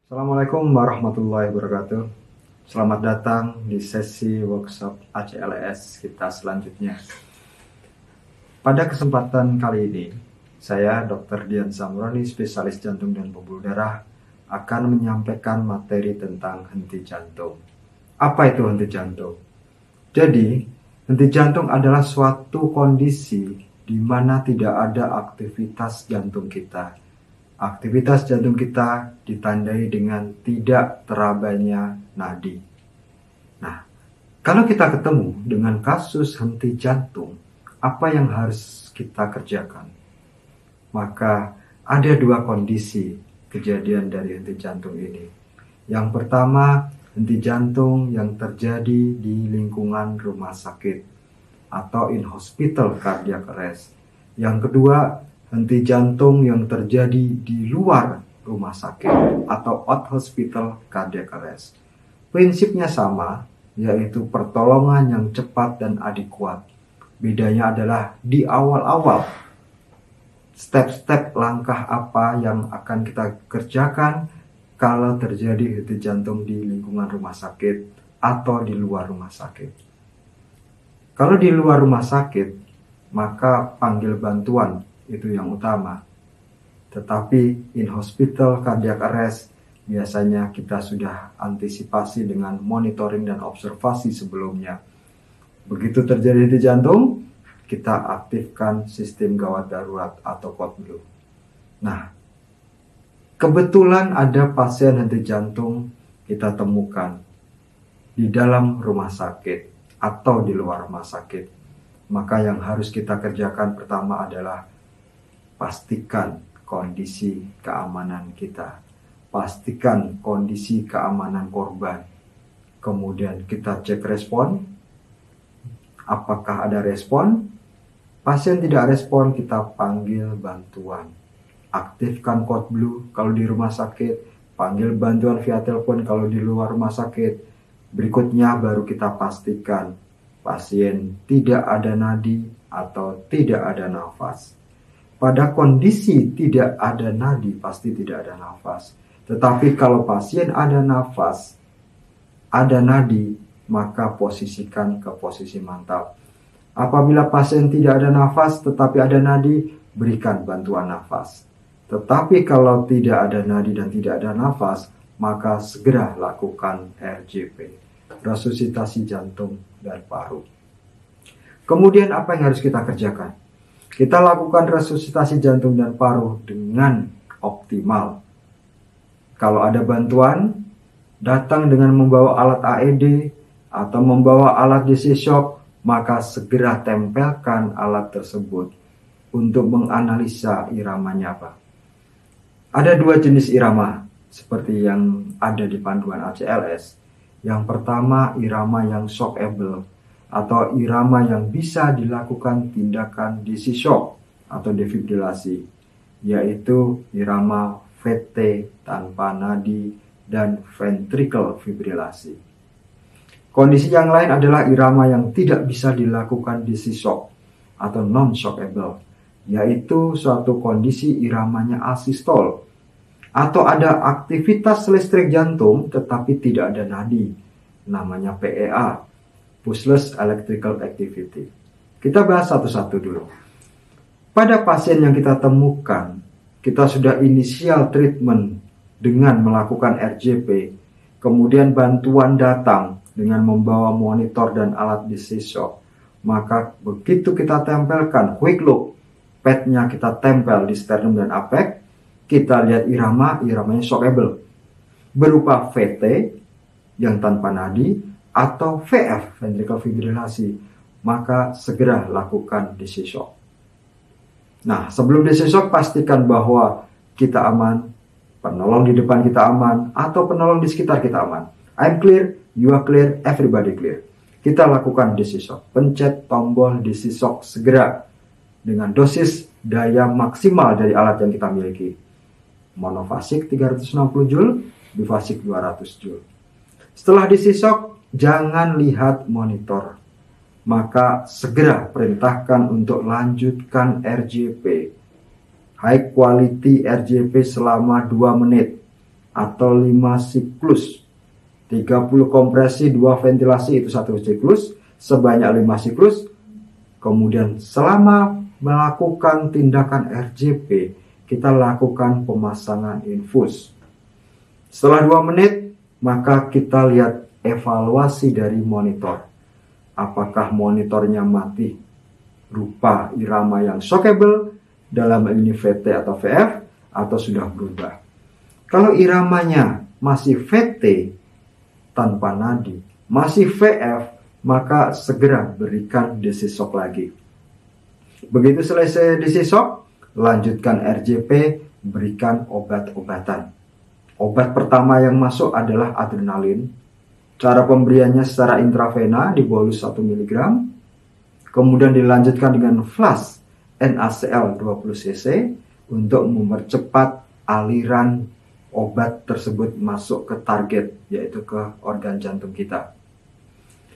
Assalamualaikum warahmatullahi wabarakatuh. Selamat datang di sesi workshop ACLS kita selanjutnya. Pada kesempatan kali ini, saya Dr. Dian Samroni, spesialis jantung dan pembuluh darah, akan menyampaikan materi tentang henti jantung. Apa itu henti jantung? Jadi, henti jantung adalah suatu kondisi di mana tidak ada aktivitas jantung kita. Aktivitas jantung kita ditandai dengan tidak terabainya nadi. Nah, kalau kita ketemu dengan kasus henti jantung, apa yang harus kita kerjakan? Maka ada dua kondisi kejadian dari henti jantung ini. Yang pertama, henti jantung yang terjadi di lingkungan rumah sakit atau in-hospital cardiac arrest. Yang kedua, henti jantung yang terjadi di luar rumah sakit atau out hospital cardiac arrest. Prinsipnya sama, yaitu pertolongan yang cepat dan adekuat. Bedanya adalah di awal-awal, step-step langkah apa yang akan kita kerjakan kalau terjadi henti jantung di lingkungan rumah sakit atau di luar rumah sakit. Kalau di luar rumah sakit, maka panggil bantuan, itu yang utama. Tetapi in hospital cardiac arrest biasanya kita sudah antisipasi dengan monitoring dan observasi sebelumnya. Begitu terjadi henti jantung, kita aktifkan sistem gawat darurat atau code blue. Nah, kebetulan ada pasien henti jantung kita temukan di dalam rumah sakit atau di luar rumah sakit. Maka yang harus kita kerjakan pertama adalah pastikan kondisi keamanan kita. Pastikan kondisi keamanan korban. Kemudian kita cek respon. Apakah ada respon? Pasien tidak respon, kita panggil bantuan. Aktifkan code blue kalau di rumah sakit. Panggil bantuan via telepon kalau di luar rumah sakit. Berikutnya baru kita pastikan pasien tidak ada nadi atau tidak ada nafas. Pada kondisi tidak ada nadi, pasti tidak ada nafas. Tetapi kalau pasien ada nafas, ada nadi, maka posisikan ke posisi mantap. Apabila pasien tidak ada nafas tetapi ada nadi, berikan bantuan nafas. Tetapi kalau tidak ada nadi dan tidak ada nafas, maka segera lakukan RJP, resusitasi jantung dan paru. Kemudian apa yang harus kita kerjakan? Kita lakukan resusitasi jantung dan paru dengan optimal. Kalau ada bantuan, datang dengan membawa alat AED atau membawa alat DC shock, maka segera tempelkan alat tersebut untuk menganalisa iramanya apa. Ada dua jenis irama seperti yang ada di panduan ACLS. Yang pertama, irama yang shockable atau irama yang bisa dilakukan tindakan DC shock atau defibrilasi, yaitu irama VT tanpa nadi dan ventricle fibrilasi. Kondisi yang lain adalah irama yang tidak bisa dilakukan DC shock atau non-shockable, yaitu suatu kondisi iramanya asistol atau ada aktivitas listrik jantung tetapi tidak ada nadi, namanya PEA, Pulseless Electrical Activity. Kita bahas satu-satu dulu. Pada pasien yang kita temukan, kita sudah inisial treatment dengan melakukan RJP, kemudian bantuan datang dengan membawa monitor dan alat DC shock. Maka begitu kita tempelkan quick look, padnya kita tempel di sternum dan apek, kita lihat iramanya shockable, berupa VT yang tanpa nadi atau VF, ventricle fibrilasi, maka segera lakukan DC shock. Nah, sebelum DC shock pastikan bahwa kita aman, penolong di depan kita aman, atau penolong di sekitar kita aman. I'm clear, you are clear, everybody clear. Kita lakukan DC shock. Pencet tombol DC shock segera dengan dosis daya maksimal dari alat yang kita miliki. Monofasik 360 Joule, bifasik 200 Joule. Setelah DC shock, jangan lihat monitor. Maka segera perintahkan untuk lanjutkan RJP. High quality RJP selama 2 menit. atau 5 siklus. 30 kompresi, 2 ventilasi itu 1 siklus, sebanyak 5 siklus. Kemudian selama melakukan tindakan RJP, kita lakukan pemasangan infus. Setelah 2 menit, maka kita lihat evaluasi dari monitor. Apakah monitornya mati rupa irama yang shockable, dalam ini VT atau VF, atau sudah berubah. Kalau iramanya masih VT tanpa nadi, masih VF, maka segera berikan DC shock lagi. Begitu selesai DC shock, lanjutkan RJP, berikan obat-obatan. Obat pertama yang masuk adalah adrenalin. Cara pemberiannya secara intravena di bolus 1 mg. Kemudian dilanjutkan dengan flash NaCl 20 cc untuk mempercepat aliran obat tersebut masuk ke target, yaitu ke organ jantung kita,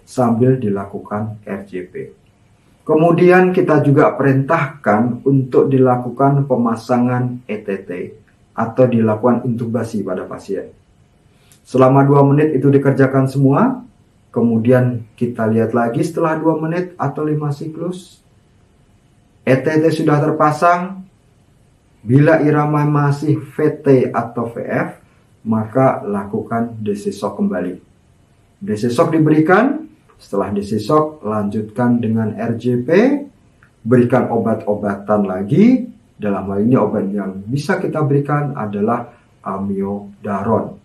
sambil dilakukan RJP. Kemudian kita juga perintahkan untuk dilakukan pemasangan ETT atau dilakukan intubasi pada pasien. Selama 2 menit itu dikerjakan semua. Kemudian kita lihat lagi setelah 2 menit atau 5 siklus, ETT sudah terpasang. Bila irama masih VT atau VF, maka lakukan DC shock kembali. DC shock diberikan. Setelah DC shock, lanjutkan dengan RJP. Berikan obat-obatan lagi. Dalam hal ini obat yang bisa kita berikan adalah amiodaron.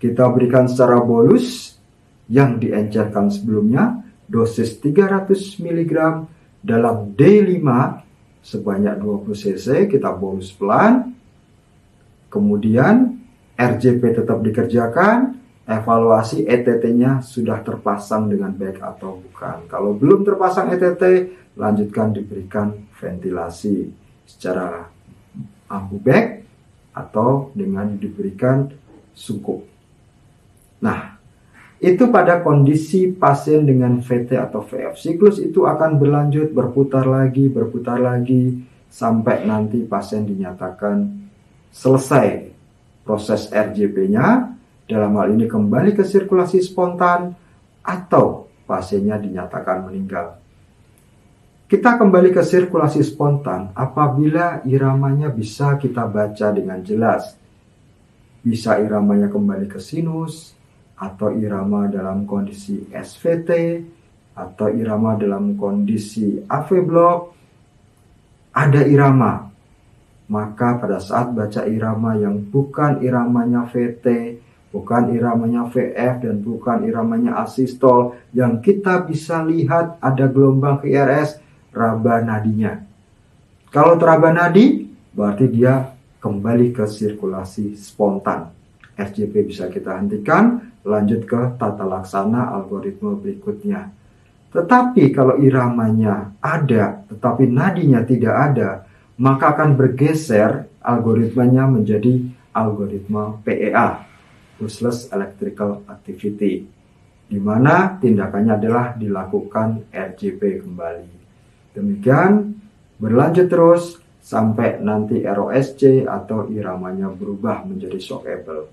Kita berikan secara bolus yang diencerkan sebelumnya, dosis 300 mg dalam D5 sebanyak 20 cc, kita bolus pelan. Kemudian RJP tetap dikerjakan, evaluasi ETT-nya sudah terpasang dengan baik atau bukan. Kalau belum terpasang ETT, lanjutkan diberikan ventilasi secara ambubek atau dengan diberikan sungkup. Nah, itu pada kondisi pasien dengan VT atau VF. Siklus itu akan berlanjut, berputar lagi, sampai nanti pasien dinyatakan selesai proses RJP-nya. Dalam hal ini kembali ke sirkulasi spontan atau pasiennya dinyatakan meninggal. Kita kembali ke sirkulasi spontan apabila iramanya bisa kita baca dengan jelas. Bisa iramanya kembali ke sinus, atau irama dalam kondisi SVT, atau irama dalam kondisi AV block. Ada irama, maka pada saat baca irama yang bukan iramanya VT, bukan iramanya VF, dan bukan iramanya asistol, yang kita bisa lihat ada gelombang VRS, raba nadinya. Kalau teraba nadi, berarti dia kembali ke sirkulasi spontan. RJP bisa kita hentikan, lanjut ke tata laksana algoritma berikutnya. Tetapi kalau iramanya ada, tetapi nadinya tidak ada, maka akan bergeser algoritmanya menjadi algoritma PEA, Pulseless Electrical Activity, di mana tindakannya adalah dilakukan RJP kembali. Demikian berlanjut terus sampai nanti ROSC atau iramanya berubah menjadi shockable.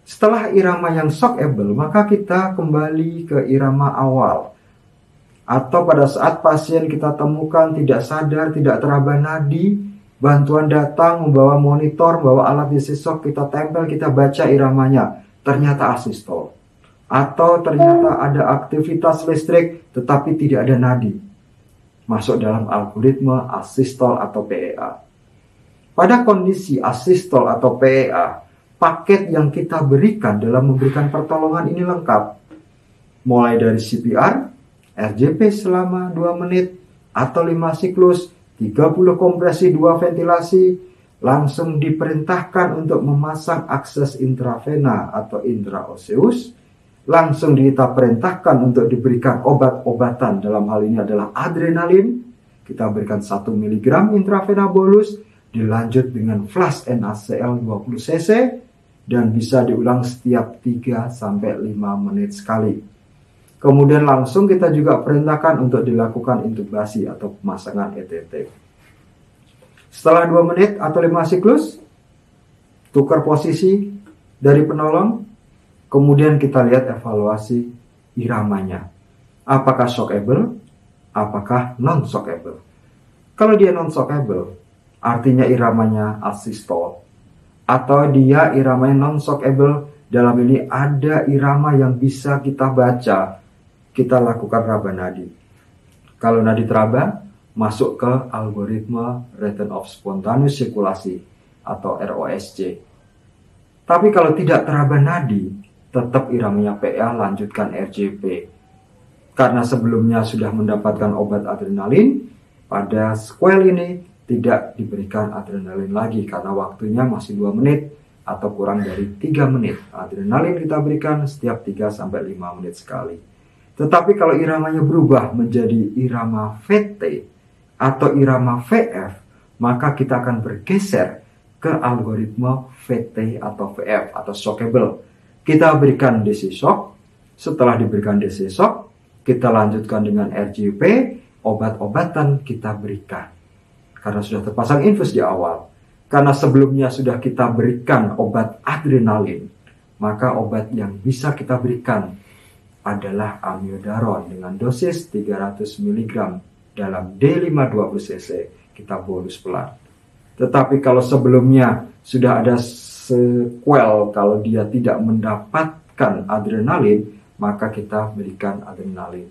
Setelah irama yang shockable, maka kita kembali ke irama awal. Atau pada saat pasien kita temukan tidak sadar, tidak teraba nadi, bantuan datang membawa monitor, membawa alat DC shock, kita tempel, kita baca iramanya, ternyata asistol. Atau ternyata ada aktivitas listrik tetapi tidak ada nadi, masuk dalam algoritma asistol atau PEA. Pada kondisi asistol atau PEA, paket yang kita berikan dalam memberikan pertolongan ini lengkap. Mulai dari CPR, RJP selama 2 menit atau 5 siklus, 30 kompresi, 2 ventilasi, langsung diperintahkan untuk memasang akses intravena atau intraoseus, langsung kita perintahkan untuk diberikan obat-obatan, dalam hal ini adalah adrenalin, kita berikan 1 mg intravena bolus, dilanjut dengan flash NaCl 20 cc, dan bisa diulang setiap 3-5 menit sekali. Kemudian langsung kita juga perintahkan untuk dilakukan intubasi atau pemasangan ETT. Setelah 2 menit atau 5 siklus, tukar posisi, dari penolong. Kemudian kita lihat evaluasi iramanya. Apakah shockable? Apakah non-shockable? Kalau dia non-shockable, artinya iramanya asystole. Atau dia iramanya non-shockable, dalam ini ada irama yang bisa kita baca, kita lakukan raba nadi. Kalau nadi teraba, masuk ke algoritma Rhythm of Spontaneous Circulation atau ROSC. Tapi kalau tidak teraba nadi, tetap iramanya PA, lanjutkan RJP. Karena sebelumnya sudah mendapatkan obat adrenalin, pada sequel ini tidak diberikan adrenalin lagi karena waktunya masih 2 menit atau kurang dari 3 menit. Adrenalin kita berikan setiap 3-5 menit sekali. Tetapi kalau iramanya berubah menjadi irama VT atau irama VF, maka kita akan bergeser ke algoritma VT atau VF atau shockable. Kita berikan DC shock. Setelah diberikan DC shock, kita lanjutkan dengan RJP, obat-obatan kita berikan. Karena sudah terpasang infus di awal. Karena sebelumnya sudah kita berikan obat adrenalin, maka obat yang bisa kita berikan adalah amiodaron dengan dosis 300 mg dalam D520 cc. Kita bolus pelan. Tetapi kalau sebelumnya sudah ada sequel, kalau dia tidak mendapatkan adrenalin, maka kita berikan adrenalin.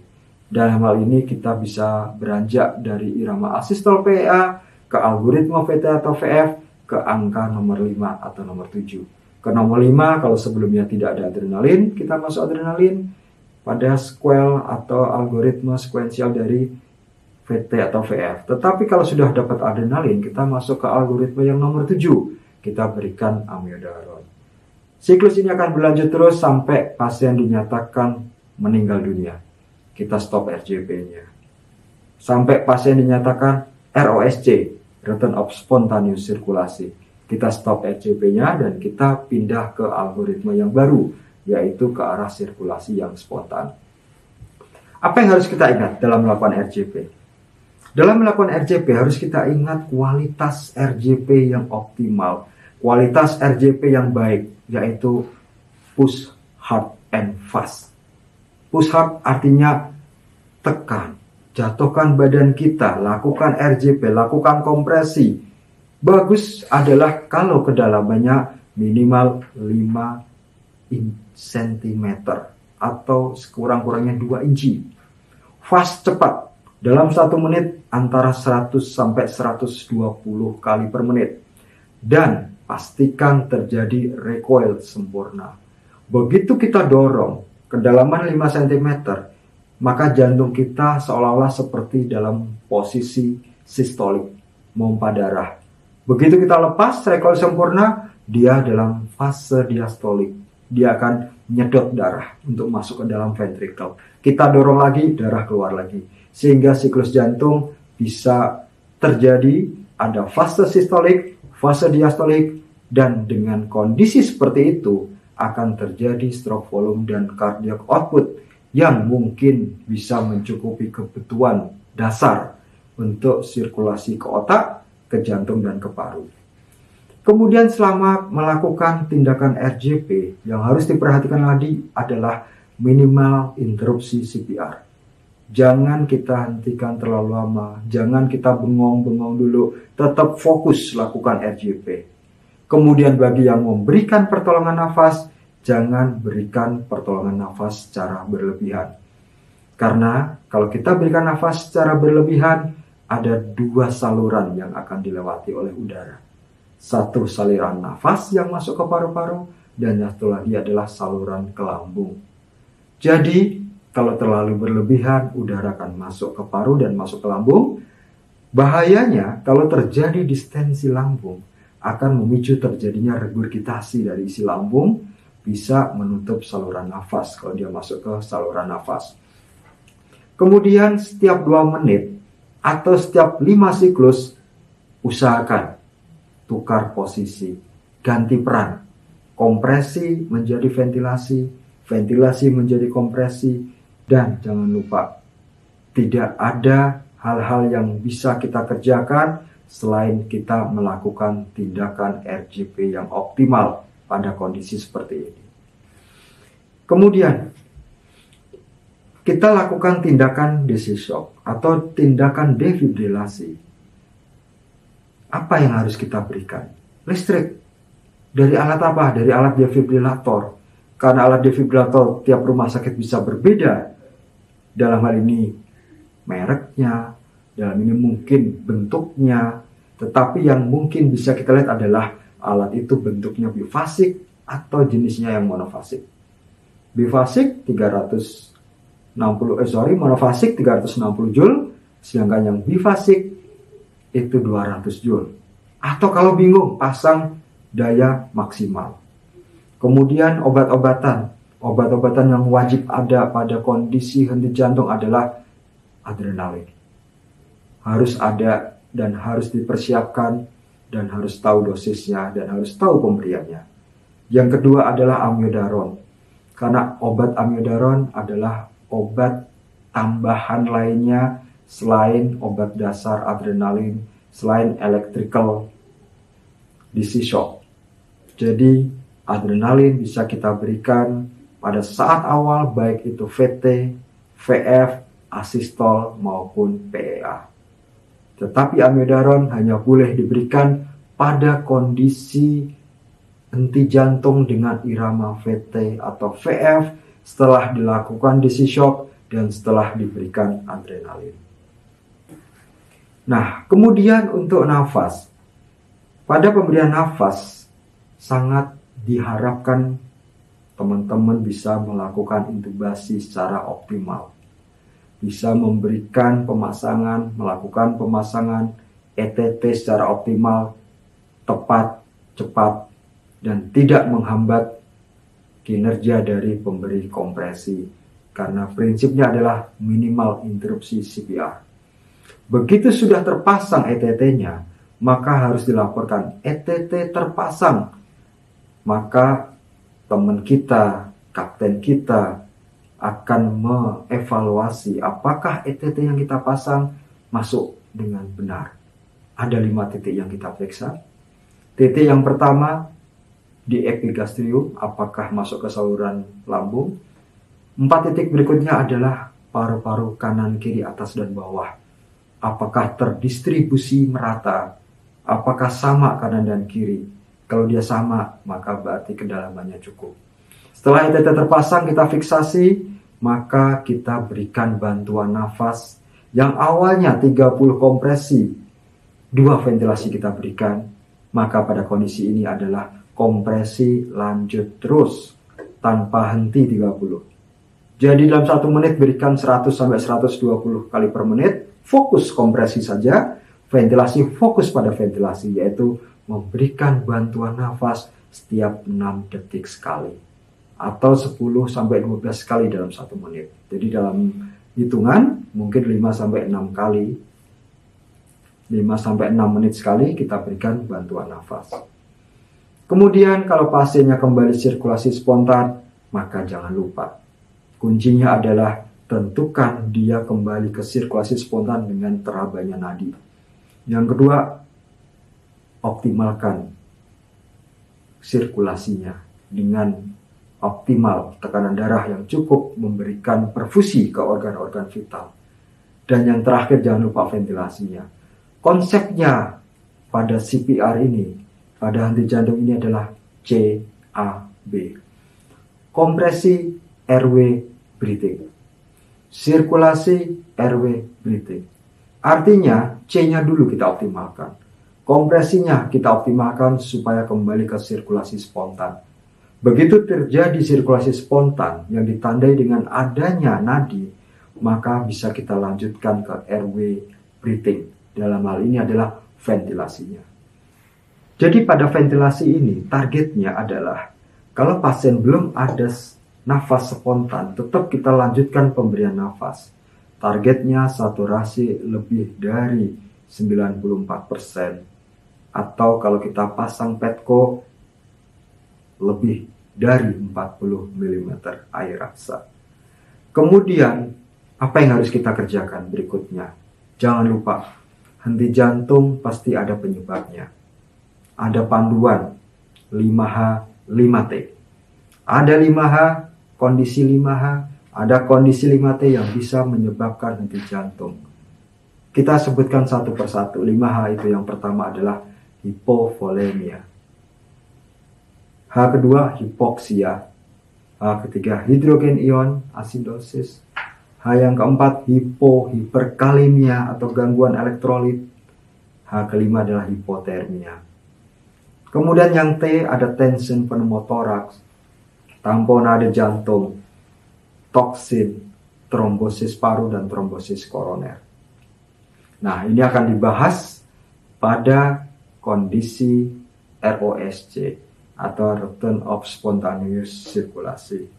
Dalam hal ini kita bisa beranjak dari irama asystole PA ke algoritma VT atau VF ke angka nomor 5 atau nomor 7. Ke nomor 5 kalau sebelumnya tidak ada adrenalin, kita masuk adrenalin pada sequel atau algoritma sekuensial dari VT atau VF. Tetapi kalau sudah dapat adrenalin, kita masuk ke algoritma yang nomor 7. Kita berikan amiodaron. Siklus ini akan berlanjut terus sampai pasien dinyatakan meninggal dunia. Kita stop RJP-nya. Sampai pasien dinyatakan ROSC, Rhythm of Spontaneous Circulation. Kita stop RJP-nya dan kita pindah ke algoritma yang baru, yaitu ke arah sirkulasi yang spontan. Apa yang harus kita ingat dalam melakukan RJP? Dalam melakukan RJP harus kita ingat kualitas RJP yang optimal, kualitas RJP yang baik, yaitu push hard and fast. Push hard artinya tekan, jatuhkan badan kita, lakukan RJP, lakukan kompresi. Bagus adalah kalau kedalamannya minimal 5 cm atau sekurang-kurangnya 2 inci. Fast cepat, dalam 1 menit antara 100 sampai 120 kali per menit. Dan pastikan terjadi recoil sempurna. Begitu kita dorong kedalaman 5 cm, maka jantung kita seolah-olah seperti dalam posisi sistolik, pompa darah. Begitu kita lepas recoil sempurna, dia dalam fase diastolik. Dia akan nyedot darah untuk masuk ke dalam ventricle. Kita dorong lagi, darah keluar lagi. Sehingga siklus jantung bisa terjadi, ada fase sistolik, fase diastolik, dan dengan kondisi seperti itu akan terjadi stroke volume dan cardiac output yang mungkin bisa mencukupi kebutuhan dasar untuk sirkulasi ke otak, ke jantung, dan ke paru. Kemudian selama melakukan tindakan RJP, yang harus diperhatikan lagi adalah minimal interupsi CPR. Jangan kita hentikan terlalu lama, jangan kita bengong-bengong dulu, tetap fokus lakukan RJP. Kemudian bagi yang memberikan pertolongan nafas, jangan berikan pertolongan nafas secara berlebihan. Karena kalau kita berikan nafas secara berlebihan, ada 2 saluran yang akan dilewati oleh udara. Satu saluran nafas yang masuk ke paru-paru, dan satu lagi adalah saluran ke lambung. Jadi, kalau terlalu berlebihan, udara akan masuk ke paru dan masuk ke lambung. Bahayanya, kalau terjadi distensi lambung, akan memicu terjadinya regurgitasi dari isi lambung, bisa menutup saluran nafas kalau dia masuk ke saluran nafas. Kemudian, setiap 2 menit atau setiap 5 siklus, usahakan tukar posisi, ganti peran. Kompresi menjadi ventilasi, ventilasi menjadi kompresi, dan jangan lupa, tidak ada hal-hal yang bisa kita kerjakan selain kita melakukan tindakan RJP yang optimal pada kondisi seperti ini. Kemudian kita lakukan tindakan DC shock atau tindakan defibrilasi. Apa yang harus kita berikan? Listrik. Dari alat apa? Dari alat defibrilator. Karena alat defibrilator tiap rumah sakit bisa berbeda. Dalam hal ini mereknya, dalam ini mungkin bentuknya, tetapi yang mungkin bisa kita lihat adalah alat itu bentuknya bifasik atau jenisnya yang monofasik. Bifasik monofasik 360 joule, sedangkan yang bifasik itu 200 joule. Atau kalau bingung, pasang daya maksimal. Kemudian obat-obatan yang wajib ada pada kondisi henti jantung adalah adrenalin. Harus ada dan harus dipersiapkan dan harus tahu dosisnya dan harus tahu pemberiannya. Yang kedua adalah amiodaron. Karena obat amiodaron adalah obat tambahan lainnya selain obat dasar adrenalin, selain electrical DC shock. Jadi adrenalin bisa kita berikan pada saat awal baik itu VT, VF, asistol maupun PEA. Tetapi amiodaron hanya boleh diberikan pada kondisi henti jantung dengan irama VT atau VF setelah dilakukan DC shock dan setelah diberikan adrenalin. Nah, kemudian untuk nafas. Pada pemberian nafas sangat diharapkan teman-teman bisa melakukan intubasi secara optimal. Bisa memberikan melakukan pemasangan ETT secara optimal, tepat, cepat, dan tidak menghambat kinerja dari pemberi kompresi. Karena prinsipnya adalah minimal interupsi CPR. Begitu sudah terpasang ETT-nya, maka harus dilaporkan ETT terpasang. Maka teman kita, kapten kita akan mengevaluasi apakah ETT yang kita pasang masuk dengan benar. Ada 5 titik yang kita periksa. Titik yang pertama di epigastrium, apakah masuk ke saluran lambung. 4 titik berikutnya adalah paru-paru kanan, kiri, atas, dan bawah. Apakah terdistribusi merata? Apakah sama kanan dan kiri? Kalau dia sama, maka berarti kedalamannya cukup. Setelah ETT terpasang, kita fiksasi, maka kita berikan bantuan nafas yang awalnya 30 kompresi, 2 ventilasi kita berikan, maka pada kondisi ini adalah kompresi lanjut terus tanpa henti 30. Jadi dalam 1 menit berikan 100-120 kali per menit, fokus kompresi saja, ventilasi fokus pada ventilasi, yaitu memberikan bantuan nafas setiap 6 detik sekali atau 10-12 kali dalam 1 menit. Jadi dalam hitungan mungkin 5-6 kali, 5-6 menit sekali kita berikan bantuan nafas. Kemudian kalau pasiennya kembali sirkulasi spontan, maka jangan lupa kuncinya adalah tentukan dia kembali ke sirkulasi spontan dengan terabanya nadi. Yang kedua, optimalkan sirkulasinya dengan optimal tekanan darah yang cukup, memberikan perfusi ke organ-organ vital. Dan yang terakhir, jangan lupa ventilasinya. Konsepnya pada CPR ini, pada henti jantung ini adalah CAB. Kompresi airway breathing. Sirkulasi airway breathing. Artinya C-nya dulu kita optimalkan. Kompresinya kita optimalkan supaya kembali ke sirkulasi spontan. Begitu terjadi sirkulasi spontan yang ditandai dengan adanya nadi, maka bisa kita lanjutkan ke airway breathing. Dalam hal ini adalah ventilasinya. Jadi pada ventilasi ini targetnya adalah kalau pasien belum ada nafas spontan, tetap kita lanjutkan pemberian nafas. Targetnya saturasi lebih dari 94%. Atau kalau kita pasang petco lebih dari 40 mm air raksa. Kemudian apa yang harus kita kerjakan berikutnya? Jangan lupa, henti jantung pasti ada penyebabnya. Ada panduan 5H, 5T. Ada 5H, kondisi 5H, ada kondisi 5T yang bisa menyebabkan henti jantung. Kita sebutkan satu persatu. 5H itu yang pertama adalah hipovolemia. H kedua hipoksia. H ketiga hidrogen ion asidosis. H yang keempat hiperkalemia atau gangguan elektrolit. H kelima adalah hipotermia. Kemudian yang T ada tension pneumotoraks, tamponade jantung, toksin, trombosis paru, dan trombosis koroner. Nah, ini akan dibahas pada kondisi ROSC atau return of spontaneous circulation.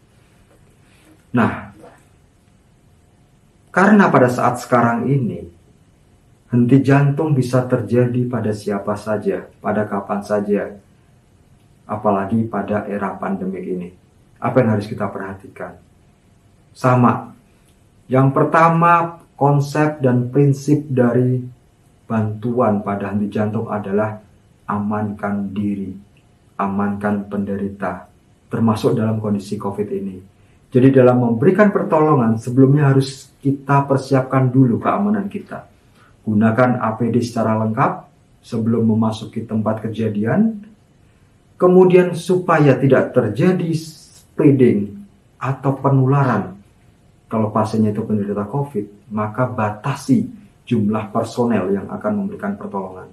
Nah, karena pada saat sekarang ini henti jantung bisa terjadi pada siapa saja, pada kapan saja, apalagi pada era pandemik ini. Apa yang harus kita perhatikan? Sama. Yang pertama, konsep dan prinsip dari bantuan pada henti jantung adalah amankan diri, amankan penderita, termasuk dalam kondisi COVID ini. Jadi dalam memberikan pertolongan, sebelumnya harus kita persiapkan dulu keamanan kita. Gunakan APD secara lengkap sebelum memasuki tempat kejadian. Kemudian supaya tidak terjadi spreading atau penularan. Kalau pasiennya itu penderita COVID, maka batasi jumlah personel yang akan memberikan pertolongan.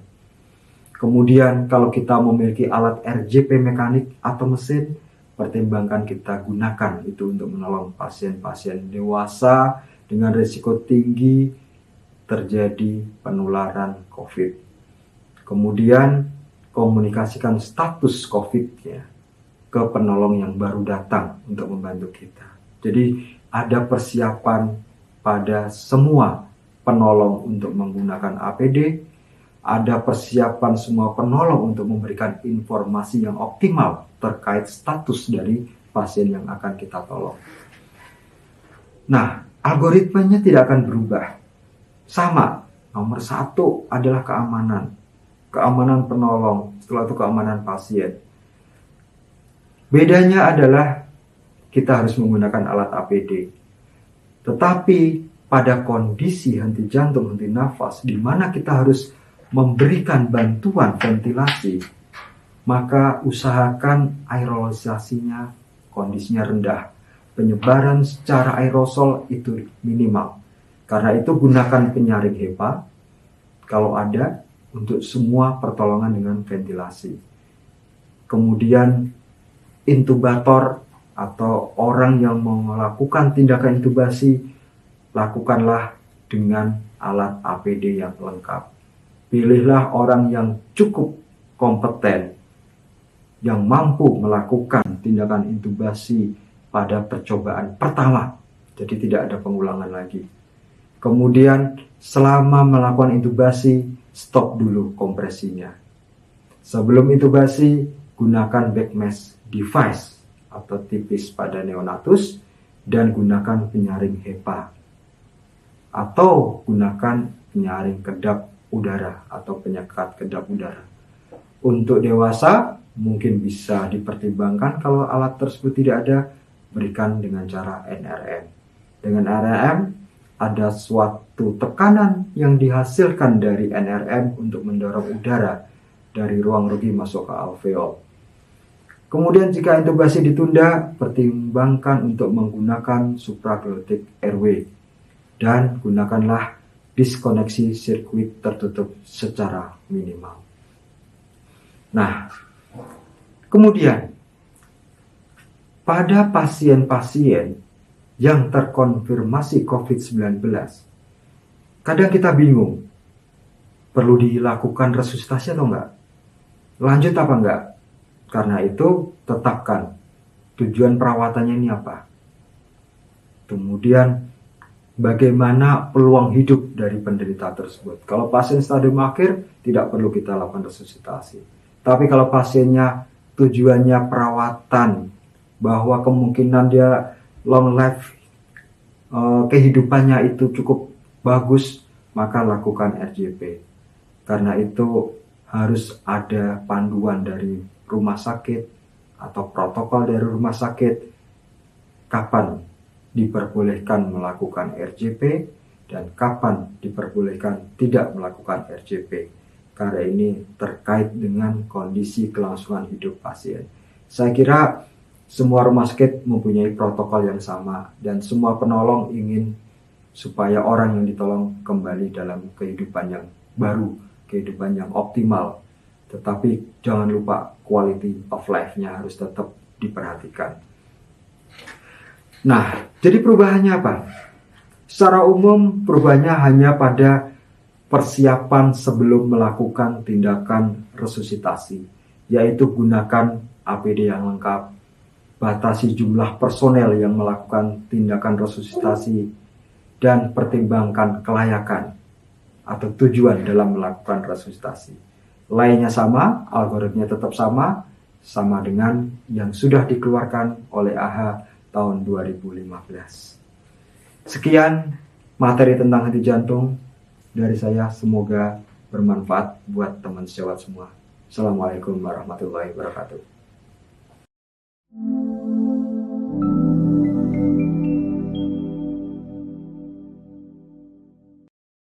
Kemudian kalau kita memiliki alat RJP mekanik atau mesin, pertimbangkan kita gunakan itu untuk menolong pasien-pasien dewasa dengan risiko tinggi terjadi penularan COVID. Kemudian komunikasikan status COVID-nya ke penolong yang baru datang untuk membantu kita. Jadi ada persiapan pada semua penolong untuk menggunakan APD, ada persiapan semua penolong untuk memberikan informasi yang optimal terkait status dari pasien yang akan kita tolong. Nah, algoritmanya tidak akan berubah. Sama, nomor satu adalah keamanan. Keamanan penolong, setelah itu keamanan pasien. Bedanya adalah kita harus menggunakan alat APD. Tetapi pada kondisi henti jantung, henti nafas, di mana kita harus memberikan bantuan ventilasi, maka usahakan aerosolisasinya kondisinya rendah. Penyebaran secara aerosol itu minimal. Karena itu gunakan penyaring HEPA kalau ada untuk semua pertolongan dengan ventilasi. Kemudian intubator atau orang yang melakukan tindakan intubasi, lakukanlah dengan alat APD yang lengkap. Pilihlah orang yang cukup kompeten, yang mampu melakukan tindakan intubasi pada percobaan pertama. Jadi tidak ada pengulangan lagi. Kemudian selama melakukan intubasi, stop dulu kompresinya. Sebelum intubasi, gunakan back mesh device atau tipis pada neonatus dan gunakan penyaring HEPA. Atau gunakan penyaring kedap udara atau penyekat kedap udara. Untuk dewasa, mungkin bisa dipertimbangkan kalau alat tersebut tidak ada, berikan dengan cara NRM. Dengan NRM, ada suatu tekanan yang dihasilkan dari NRM untuk mendorong udara dari ruang regi masuk ke alveol. Kemudian jika intubasi ditunda, pertimbangkan untuk menggunakan supraglottic airway dan gunakanlah diskoneksi sirkuit tertutup secara minimal. Nah, kemudian pada pasien-pasien yang terkonfirmasi COVID-19, kadang kita bingung, perlu dilakukan resusitasi atau enggak? Lanjut apa enggak? Karena itu, tetapkan tujuan perawatannya ini apa. Kemudian, bagaimana peluang hidup dari penderita tersebut. Kalau pasien stadium akhir, tidak perlu kita lakukan resusitasi. Tapi kalau pasiennya tujuannya perawatan, bahwa kemungkinan dia long life, kehidupannya itu cukup bagus, maka lakukan RJP. Karena itu harus ada panduan dari rumah sakit atau protokol dari rumah sakit, kapan diperbolehkan melakukan RJP dan kapan diperbolehkan tidak melakukan RJP, karena ini terkait dengan kondisi kelangsungan hidup pasien. Saya kira semua rumah sakit mempunyai protokol yang sama dan semua penolong ingin supaya orang yang ditolong kembali dalam kehidupan yang baru, kehidupan yang optimal. Tetapi jangan lupa quality of life-nya harus tetap diperhatikan. Nah, jadi perubahannya apa? Secara umum perubahannya hanya pada persiapan sebelum melakukan tindakan resusitasi, yaitu gunakan APD yang lengkap, batasi jumlah personel yang melakukan tindakan resusitasi, dan pertimbangkan kelayakan atau tujuan dalam melakukan resusitasi. Lainnya sama, algoritmanya tetap sama dengan yang sudah dikeluarkan oleh AHA tahun 2015. Sekian materi tentang henti jantung dari saya, semoga bermanfaat buat teman sejawat semua. Assalamualaikum warahmatullahi wabarakatuh.